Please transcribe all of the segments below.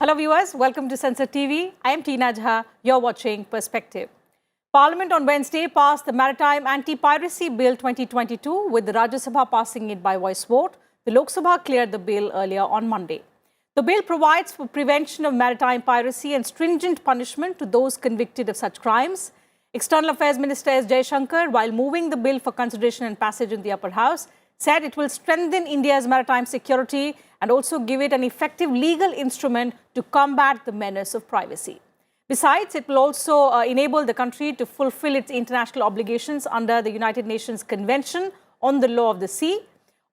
Hello viewers, welcome to Sunset TV. I am Tina Jha. You're watching Perspective. Parliament on Wednesday passed the Maritime Anti-Piracy Bill 2022 with the Rajya Sabha passing it by voice vote. The Lok Sabha cleared the bill earlier on Monday. The bill provides for prevention of maritime piracy and stringent punishment to those convicted of such crimes. External Affairs Minister S. Jaishankar, while moving the bill for consideration and passage in the upper house, said it will strengthen India's maritime security and also give it an effective legal instrument to combat the menace of piracy. Besides, it will also enable the country to fulfill its international obligations under the United Nations Convention on the Law of the Sea.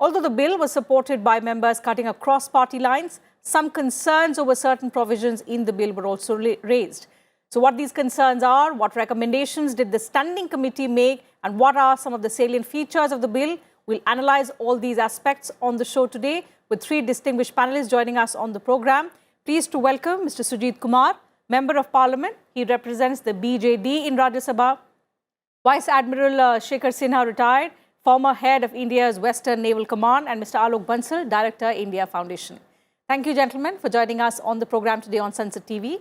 Although the bill was supported by members cutting across party lines, some concerns over certain provisions in the bill were also raised. So what these concerns are, what recommendations did the Standing Committee make, and what are some of the salient features of the bill? We'll analyze all these aspects on the show today with three distinguished panelists joining us on the program. Pleased to welcome Mr. Sujit Kumar, Member of Parliament. He represents the BJD in Rajya Sabha. Vice Admiral Shekhar Sinha, retired, former head of India's Western Naval Command, and Mr. Alok Bansal, Director, India Foundation. Thank you, gentlemen, for joining us on the program today on Sunset TV.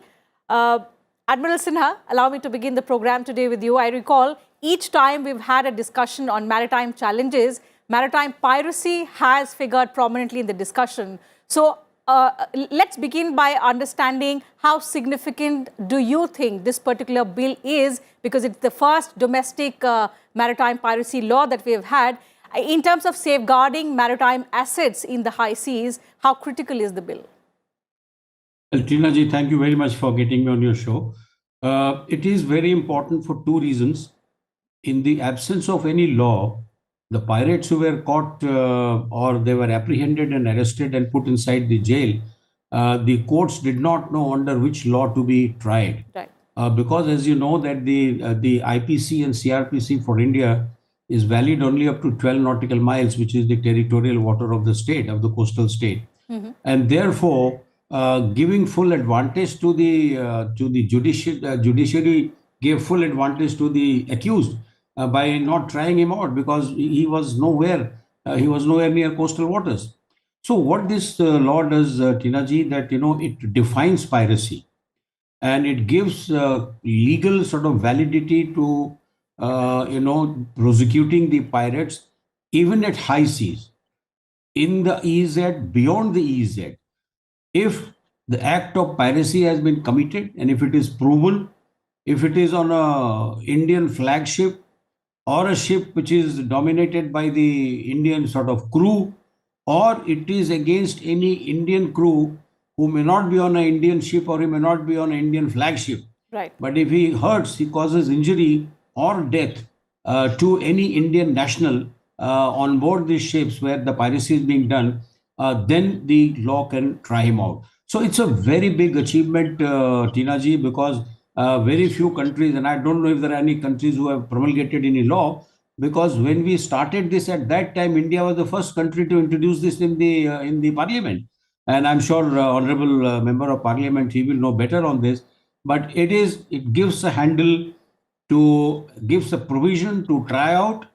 Admiral Sinha, allow me to begin the program today with you. I recall each time we've had a discussion on maritime challenges, maritime piracy has figured prominently in the discussion. So let's begin by understanding how significant do you think this particular bill is, because it's the first domestic maritime piracy law that we have had. In terms of safeguarding maritime assets in the high seas, how critical is the bill? Well, Tina ji, thank you very much for getting me on your show. It is very important for two reasons. In the absence of any law, the pirates who were caught or they were apprehended and arrested and put inside the jail, the courts did not know under which law to be tried. Right. Because as you know that the IPC and CRPC for India is valid only up to 12 nautical miles, which is the territorial water of the state, of the coastal state. And therefore, giving full advantage to the judiciary gave full advantage to the accused by not trying him out, because he was nowhere near coastal waters. So what this law does, Tina ji, that it defines piracy and it gives legal sort of validity to prosecuting the pirates even at high seas, in the EEZ, beyond the EEZ. If the act of piracy has been committed and if it is proven, if it is on an Indian flagship or a ship which is dominated by the Indian sort of crew, or it is against any Indian crew who may not be on an Indian ship or he may not be on an Indian flagship. Right. But if he hurts, he causes injury or death to any Indian national on board these ships where the piracy is being done, then the law can try him out. So it's a very big achievement, Tina ji, because very few countries, and I don't know if there are any countries who have promulgated any law, because when we started this at that time, India was the first country to introduce this in the parliament. And I'm sure Honorable Member of Parliament, he will know better on this. But it gives a handle gives a provision to try out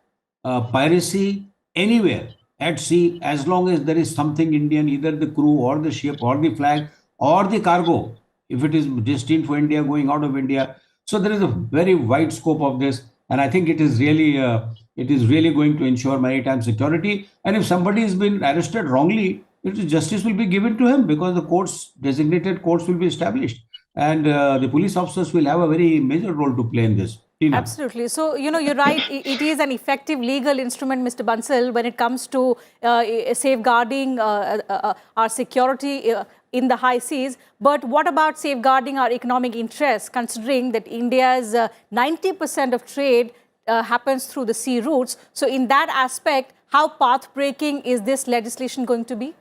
piracy anywhere at sea, as long as there is something Indian, either the crew or the ship or the flag or the cargo, if it is destined for India, going out of India. So there is a very wide scope of this, and I think it is really going to ensure maritime security. And if somebody has been arrested wrongly, justice will be given to him, because the designated courts will be established, and the police officers will have a very major role to play in this. Tina. Absolutely. So, you're right. It is an effective legal instrument, Mr. Bansal, when it comes to safeguarding our security in the high seas. But what about safeguarding our economic interests, considering that India's 90% of trade happens through the sea routes? So in that aspect, how path-breaking is this legislation going to be?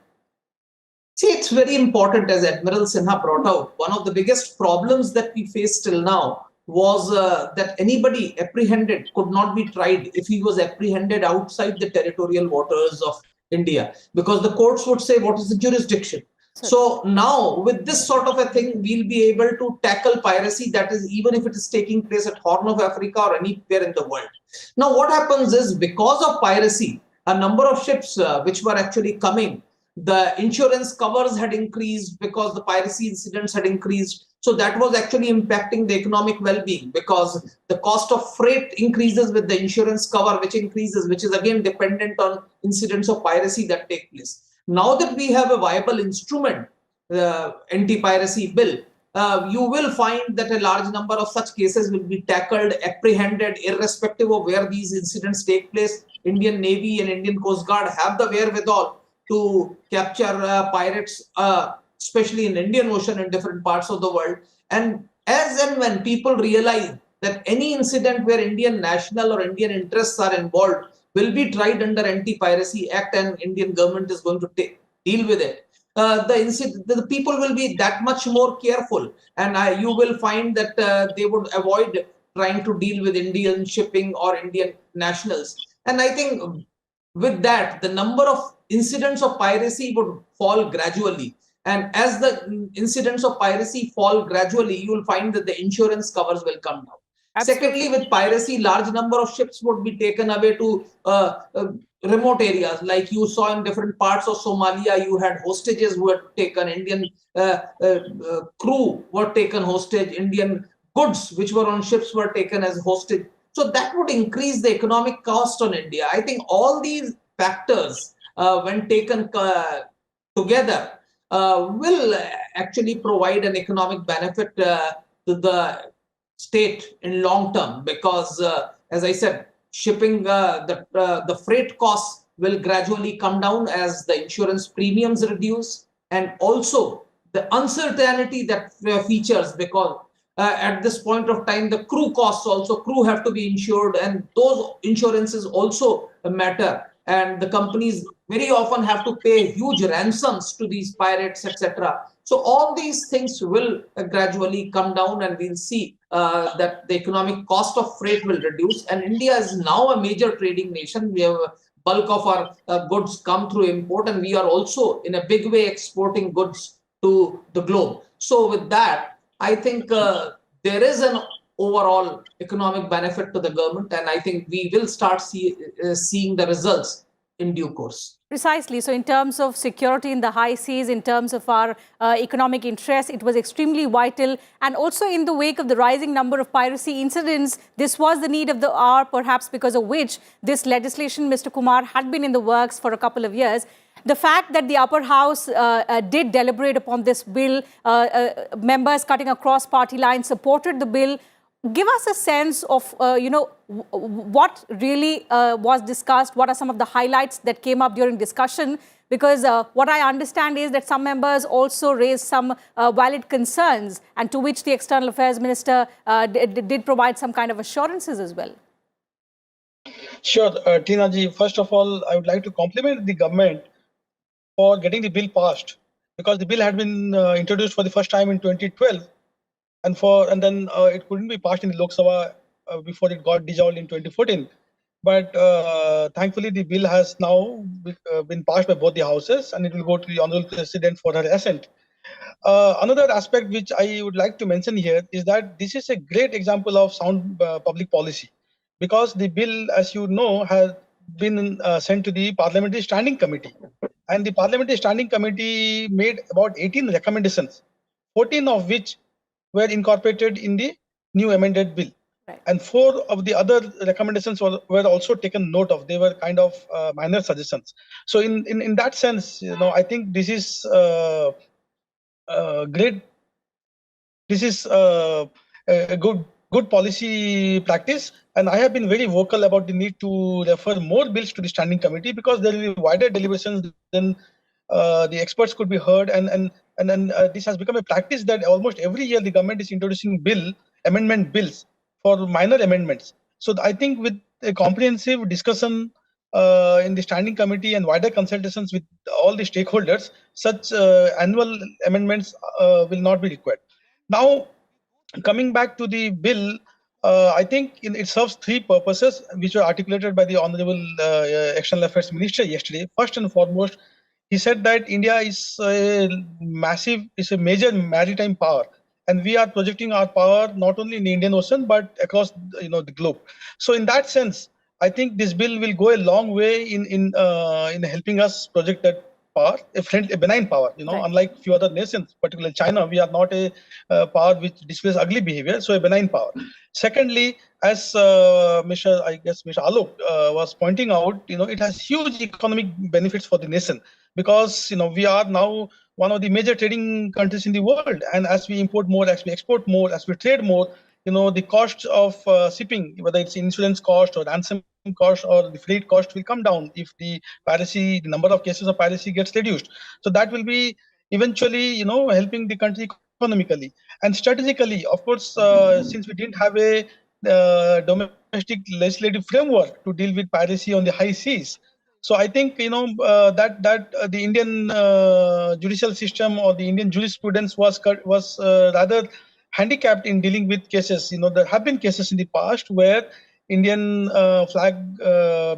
See, it's very important, as Admiral Sinha brought out. One of the biggest problems that we face till now was that anybody apprehended could not be tried if he was apprehended outside the territorial waters of India, because the courts would say, what is the jurisdiction? So now with this sort of a thing, we'll be able to tackle piracy, that is, even if it is taking place at Horn of Africa or anywhere in the world. Now what happens is, because of piracy, a number of ships which were actually coming The insurance covers had increased because the piracy incidents had increased. So that was actually impacting the economic well-being, because the cost of freight increases with the insurance cover, which increases, which is again dependent on incidents of piracy that take place. Now that we have a viable instrument, the anti-piracy bill, you will find that a large number of such cases will be tackled, apprehended, irrespective of where these incidents take place. Indian Navy and Indian Coast Guard have the wherewithal to capture pirates, especially in Indian Ocean and different parts of the world. And as and when people realize that any incident where Indian national or Indian interests are involved will be tried under Anti-Piracy Act, and Indian government is going to deal with it, the people will be that much more careful, and you will find that they would avoid trying to deal with Indian shipping or Indian nationals. And I think with that, the number of incidents of piracy would fall gradually. And as the incidents of piracy fall gradually, you will find that the insurance covers will come down. Absolutely. Secondly, with piracy, large number of ships would be taken away to remote areas. Like you saw in different parts of Somalia, you had hostages who were taken, Indian crew were taken hostage, Indian goods which were on ships were taken as hostage. So that would increase the economic cost on India. I think all these factors, when taken together, will actually provide an economic benefit to the state in long term, because as I said, shipping, the freight costs will gradually come down as the insurance premiums reduce, and also the uncertainty that features, because at this point of time, the crew costs also, crew have to be insured, and those insurances also matter. And the companies very often have to pay huge ransoms to these pirates, etc. So all these things will gradually come down, and we'll see that the economic cost of freight will reduce. And India is now a major trading nation. We have bulk of our goods come through import, and we are also in a big way exporting goods to the globe. So with that, I think there is an overall economic benefit to the government, and I think we will start seeing the results in due course. Precisely. So in terms of security in the high seas, in terms of our economic interests, it was extremely vital. And also in the wake of the rising number of piracy incidents, this was the need of the hour, perhaps because of which this legislation, Mr. Kumar, had been in the works for a couple of years. The fact that the upper house did deliberate upon this bill, members cutting across party lines supported the bill. Give us a sense of, what really was discussed. What are some of the highlights that came up during discussion? Because what I understand is that some members also raised some valid concerns, and to which the External Affairs Minister did provide some kind of assurances as well. Sure, Tina ji. First of all, I would like to compliment the government for getting the bill passed, because the bill had been introduced for the first time in 2012. And then it couldn't be passed in the Lok Sabha before it got dissolved in 2014. But thankfully, the bill has now been passed by both the houses, and it will go to the Honorable President for her assent. Another aspect which I would like to mention here is that this is a great example of sound public policy, because the bill, as you know, has been sent to the Parliamentary Standing Committee. And the Parliamentary Standing Committee made about 18 recommendations, 14 of which were incorporated in the new amended bill. Right. And 4 of the other recommendations were also taken note of. They were kind of minor suggestions. So in that sense, I think this is great. This is a good policy practice. And I have been very vocal about the need to refer more bills to the standing committee, because there will be wider deliberations, then the experts could be heard, and then this has become a practice that almost every year the government is introducing amendment bills for minor amendments. So I think with a comprehensive discussion in the standing committee and wider consultations with all the stakeholders, such annual amendments will not be required. Now, coming back to the bill, I think it serves 3 purposes, which were articulated by the Honorable External Affairs Minister yesterday. First and foremost, he said that India is a major maritime power, and we are projecting our power not only in the Indian Ocean but across the globe. So in that sense, I think this bill will go a long way in helping us project that power, a benign power. Right. Unlike few other nations, particularly China, we are not a power which displays ugly behavior, so a benign power. Secondly, as Mr. Alok was pointing out, it has huge economic benefits for the nation, because we are now one of the major trading countries in the world, and as we import more, as we export more, as we trade more, the cost of shipping, whether it's insurance cost or ransom cost or the freight cost, will come down if the number of cases of piracy gets reduced. So that will be eventually, helping the country economically and strategically. Of course, since we didn't have a domestic legislative framework to deal with piracy on the high seas, so I think that the Indian judicial system or the Indian jurisprudence was rather handicapped in dealing with cases. There have been cases in the past where Indian flag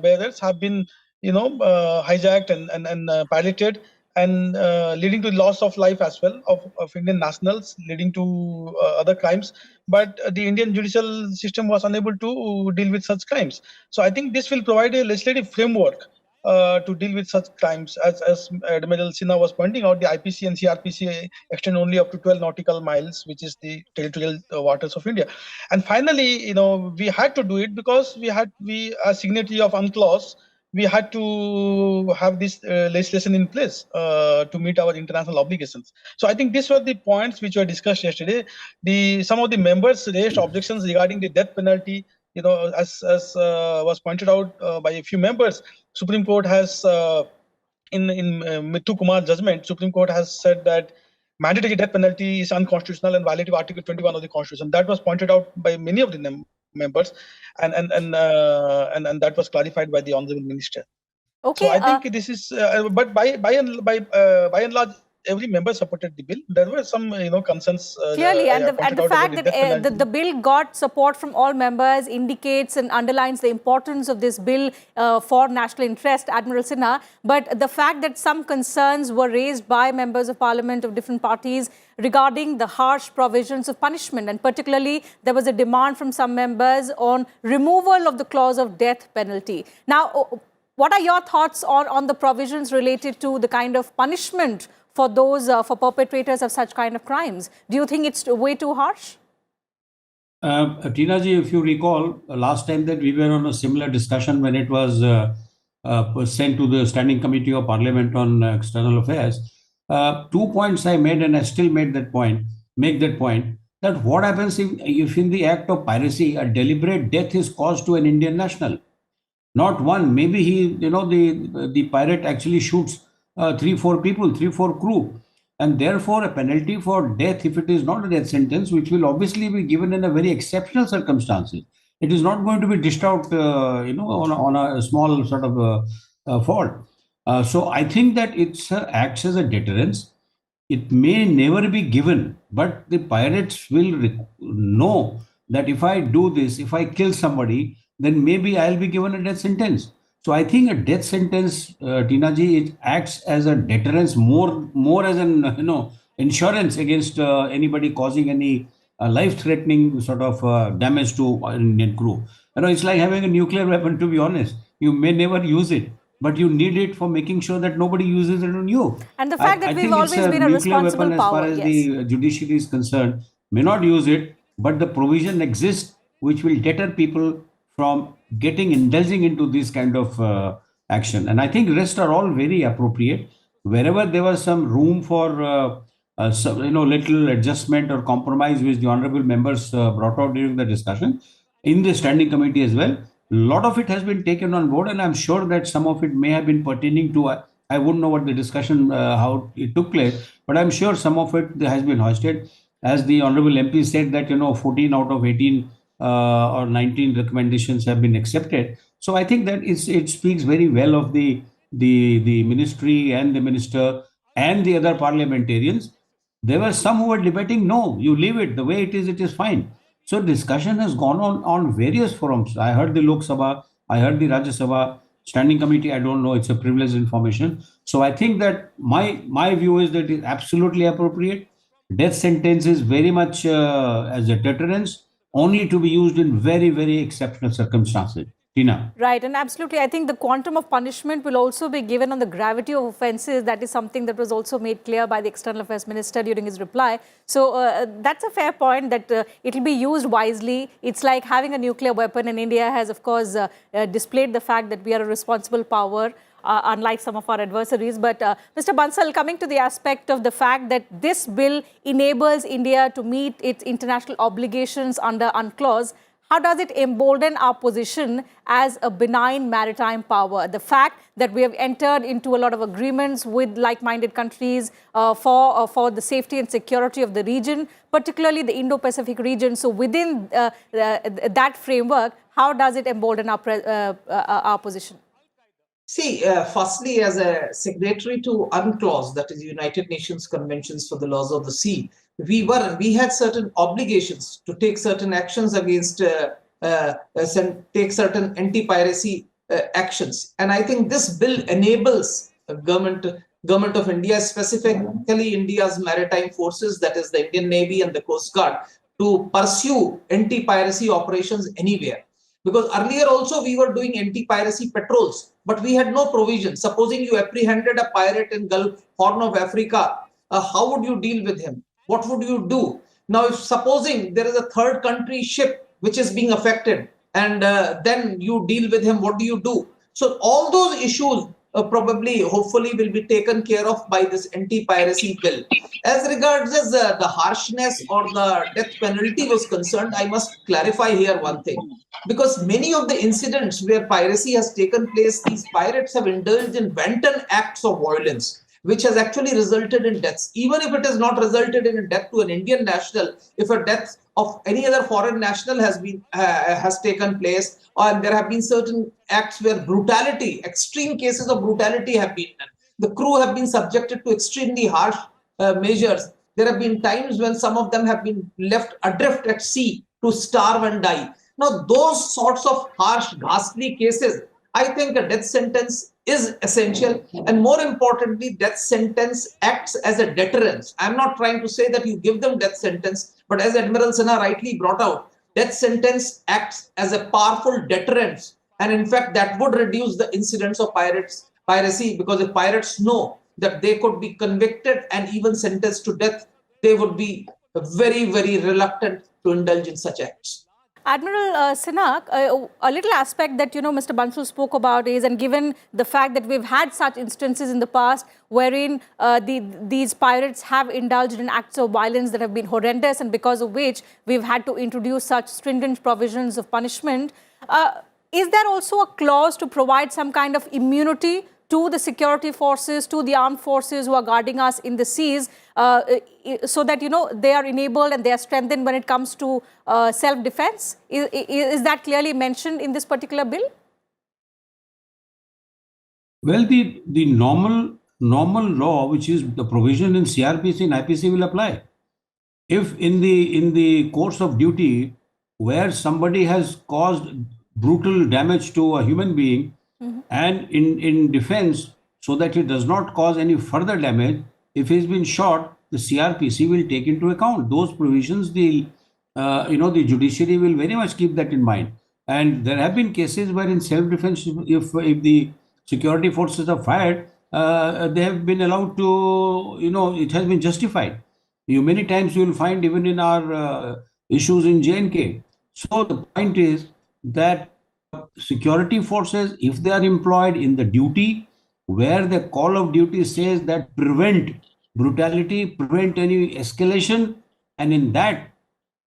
bearers have been hijacked and pirated, and leading to loss of life as well of Indian nationals, leading to other crimes. But the Indian judicial system was unable to deal with such crimes. So I think this will provide a legislative framework to deal with such crimes. As Admiral Sinha was pointing out, the IPC and CRPC extend only up to 12 nautical miles, which is the territorial waters of India. And finally, we had to do it because we as signatory of UNCLOS, we had to have this legislation in place to meet our international obligations. So I think these were the points which were discussed yesterday. Some of the members raised objections regarding the death penalty. As was pointed out by a few members, Supreme Court has, in Mithu Kumar judgment, Supreme Court has said that mandatory death penalty is unconstitutional and violative Article 21 of the Constitution. That was pointed out by many of the members, and that was clarified by the Honorable Minister. Okay. So I think this is, but by and large, every member supported the bill. There were some, concerns. Clearly, and the fact that the bill got support from all members indicates and underlines the importance of this bill for national interest, Admiral Sinha. But the fact that some concerns were raised by members of parliament of different parties regarding the harsh provisions of punishment, and particularly there was a demand from some members on removal of the clause of death penalty. Now, what are your thoughts on the provisions related to the kind of punishment for those for perpetrators of such kind of crimes? Do you think it's way too harsh? Tina ji, if you recall, last time that we were on a similar discussion when it was sent to the Standing Committee of Parliament on External Affairs, 2 points I made, and I still make that point, that what happens if in the act of piracy, a deliberate death is caused to an Indian national? Not one, maybe the pirate actually shoots 3-4 people, 3-4 crew. And therefore, a penalty for death, if it is not a death sentence, which will obviously be given in a very exceptional circumstances, it is not going to be dished out, on a small sort of fault. So I think that it acts as a deterrence. It may never be given, but the pirates will know that if I do this, if I kill somebody, then maybe I'll be given a death sentence. So I think a death sentence, Tina ji, it acts as a deterrence, more as an insurance against anybody causing any life-threatening sort of damage to an Indian crew. It's like having a nuclear weapon. To be honest, you may never use it, but you need it for making sure that nobody uses it on you. And the fact that we've always been a responsible power, as far as the judiciary is concerned, may not use it, but the provision exists which will deter people from indulging into this kind of action. And I think rest are all very appropriate. Wherever there was some room for little adjustment or compromise, which the honorable members brought out during the discussion in the standing committee as well, a lot of it has been taken on board, and I'm sure that some of it may have been pertaining to, I wouldn't know what the discussion, how it took place, but I'm sure some of it has been hoisted. As the honorable MP said that, 14 out of 18 or 19 recommendations have been accepted. So I think that it speaks very well of the ministry and the minister and the other parliamentarians. There were some who were debating, no, you leave it the way it is fine. So discussion has gone on various forums. I heard the Lok Sabha, I heard the Rajya Sabha, Standing Committee, I don't know, it's a privileged information. So I think that my view is that it's absolutely appropriate. Death sentence is very much as a deterrence, only to be used in very, very exceptional circumstances. Tina. Right, and absolutely, I think the quantum of punishment will also be given on the gravity of offences. That is something that was also made clear by the External Affairs Minister during his reply. So that's a fair point, that it will be used wisely. It's like having a nuclear weapon, and India has, of course, displayed the fact that we are a responsible power, unlike some of our adversaries. But Mr. Bansal, coming to the aspect of the fact that this bill enables India to meet its international obligations under UNCLOS, how does it embolden our position as a benign maritime power? The fact that we have entered into a lot of agreements with like-minded countries for the safety and security of the region, particularly the Indo-Pacific region. So within that framework, how does it embolden our position? See, firstly, as a signatory to UNCLOS, that is United Nations Conventions for the Laws of the Sea, we had certain obligations to take certain actions against, take certain anti-piracy actions. And I think this bill enables government of India, specifically India's maritime forces, that is the Indian Navy and the Coast Guard, to pursue anti-piracy operations anywhere. Because earlier also we were doing anti-piracy patrols, but we had no provision. Supposing you apprehended a pirate in Gulf Horn of Africa, how would you deal with him? What would you do? Now, if supposing there is a third country ship which is being affected, and then you deal with him, what do you do? So all those issues probably, hopefully, will be taken care of by this anti-piracy bill. As regards as the harshness or the death penalty was concerned, I must clarify here one thing. Because many of the incidents where piracy has taken place, these pirates have indulged in wanton acts of violence, which has actually resulted in deaths. Even if it has not resulted in a death to an Indian national, if a death of any other foreign national has taken place, or there have been certain acts where brutality, extreme cases of brutality have been done, the crew have been subjected to extremely harsh measures. There have been times when some of them have been left adrift at sea to starve and die. Now, those sorts of harsh, ghastly cases, I think a death sentence is essential. And more importantly, death sentence acts as a deterrence. I'm not trying to say that you give them death sentence, but as Admiral Sinha rightly brought out, death sentence acts as a powerful deterrence. And in fact, that would reduce the incidence of piracy, because if pirates know that they could be convicted and even sentenced to death, they would be very, very reluctant to indulge in such acts. Admiral Sinha, a little aspect that, Mr. Bansal spoke about is, and given the fact that we've had such instances in the past wherein these pirates have indulged in acts of violence that have been horrendous, and because of which we've had to introduce such stringent provisions of punishment, is there also a clause to provide some kind of immunity to the security forces, to the armed forces who are guarding us in the seas, so that, they are enabled and they are strengthened when it comes to self-defense? Is that clearly mentioned in this particular bill? Well, the normal law, which is the provision in CRPC and IPC, will apply. If in the course of duty, where somebody has caused brutal damage to a human being, and in defense, so that it does not cause any further damage, if he's been shot, the CRPC will take into account those provisions. The judiciary will very much keep that in mind. And there have been cases where in self-defense, if the security forces are fired, they have been allowed to, it has been justified. Many times you will find even in our issues in J&K. So the point is that security forces, if they are employed in the duty where the call of duty says that prevent brutality, prevent any escalation, and in that,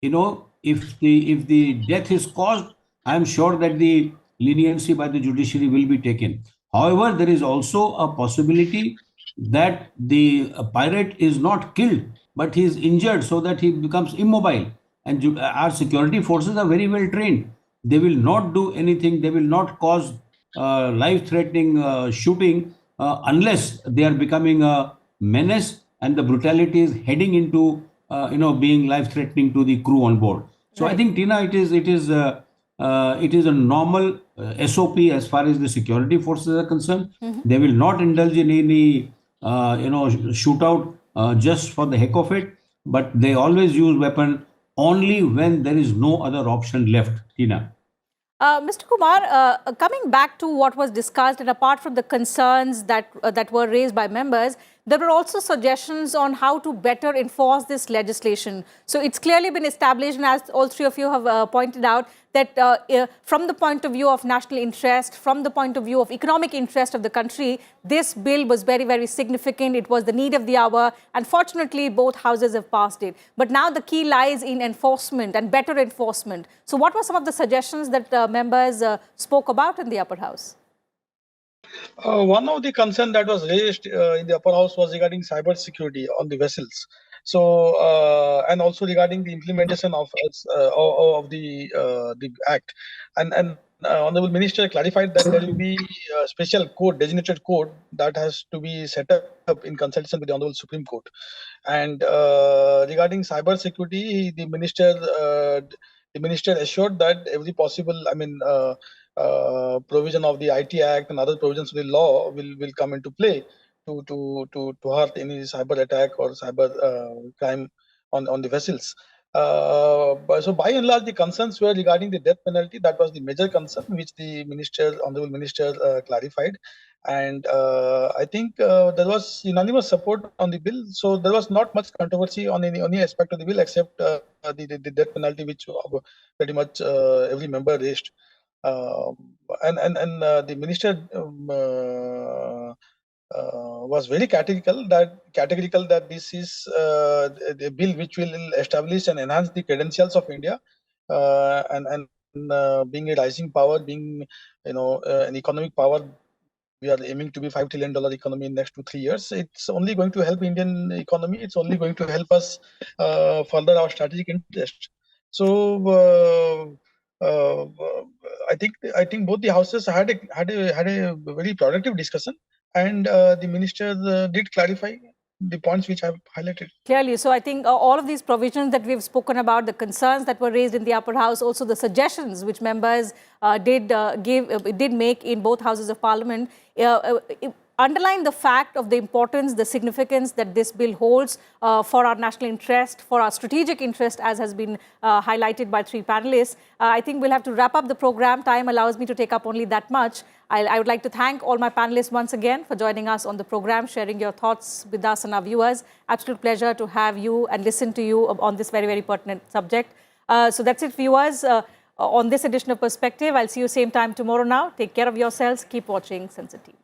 if the death is caused, I am sure that the leniency by the judiciary will be taken. However, there is also a possibility that the pirate is not killed, but he is injured so that he becomes immobile. And our security forces are very well trained. They will not do anything. They will not cause life-threatening shooting unless they are becoming a menace and the brutality is heading into being life-threatening to the crew on board. So right. I think, Tina, it is a normal SOP as far as the security forces are concerned. They will not indulge in any shootout just for the heck of it, but they always use weapon only when there is no other option left, Tina. Mr. Kumar, coming back to what was discussed, and apart from the concerns that were raised by members, there were also suggestions on how to better enforce this legislation. So it's clearly been established, and as all three of you have pointed out, that from the point of view of national interest, from the point of view of economic interest of the country, this bill was very, very significant. It was the need of the hour, and fortunately, both houses have passed it. But now the key lies in enforcement and better enforcement. So what were some of the suggestions that members spoke about in the upper house? One of the concern that was raised in the upper house was regarding cyber security on the vessels. So, and also regarding the implementation of the act, and Honorable Minister clarified that there will be a special code, designated code that has to be set up in consultation with the Honorable Supreme Court. And regarding cyber security, the minister assured that every possible, provision of the IT Act and other provisions of the law will come into play to hurt any cyber attack or cyber crime on the vessels. So by and large, the concerns were regarding the death penalty. That was the major concern, which the honorable minister clarified. And I think there was unanimous support on the bill. So there was not much controversy on any aspect of the bill except the death penalty, which pretty much every member raised. The minister was very categorical that this is the bill which will establish and enhance the credentials of India, being a rising power, being an economic power. We are aiming to be $5 trillion economy in next 2-3 years. It's only going to help Indian economy. It's only going to help us further our strategic interest. So I think both the houses had a very productive discussion, and the minister did clarify the points which I have highlighted. Clearly. So I think all of these provisions that we've spoken about, the concerns that were raised in the upper house, also the suggestions which members did make in both houses of parliament, underline the fact of the importance, the significance that this bill holds for our national interest, for our strategic interest, as has been highlighted by three panelists. I think we'll have to wrap up the program. Time allows me to take up only that much. I would like to thank all my panelists once again for joining us on the program, sharing your thoughts with us and our viewers. Absolute pleasure to have you and listen to you on this very, very pertinent subject. So that's it, viewers, on this edition of Perspective. I'll see you same time tomorrow now. Take care of yourselves. Keep watching Sensor TV.